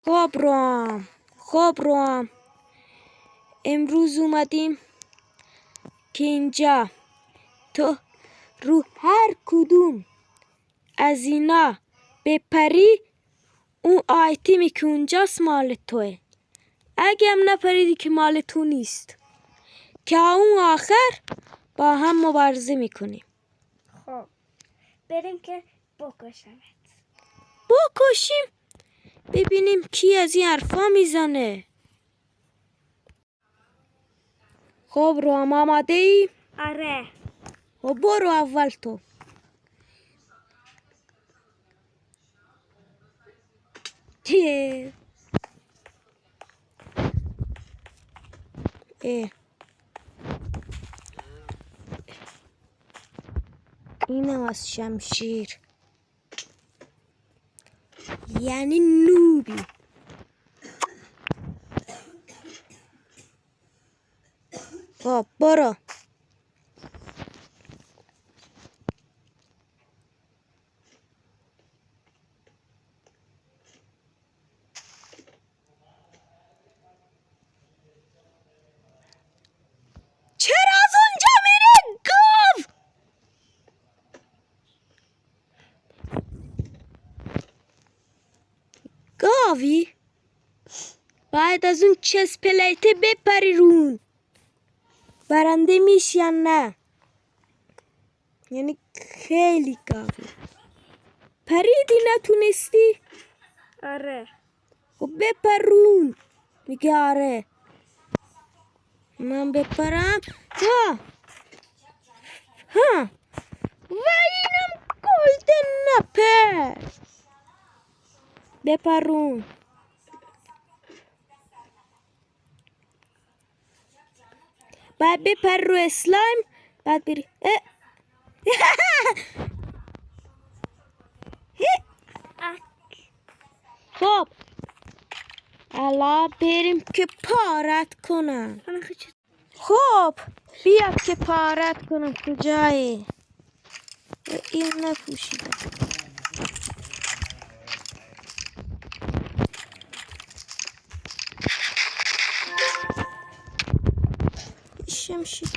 خب روام امروز اومدیم که اینجا تو رو هر کدوم از اینا بپری اون آیتمی که اونجاست مال توه. اگه هم نپریدی که مال تو نیست، که اون آخر با هم مبارزه میکنیم. خب بریم که بکشمت. بکشیم ببینیم کی از این حرفا میزنه. خب روام آماده ای؟ آره. و برو اول تو. اینم از شمشیر، یعنی نوبی. خب برو. چرا از اونجا میره گاو؟ گاوی؟ باید از اون چس پلیته بپری رون. برنده میشی یا نه؟ یعنی خیلی گاوی. پریدی نتونستی؟ آره. خب بپرون. میگه آره. من بپرم. ها و اینم گلدن نپر. بپرون. بعد بپر رو اسلایم، بعد بری خب الان بریم که پارت کنم. خب بیا که پارت کنم. کجایی؟ این نپوشیدم. شمشیر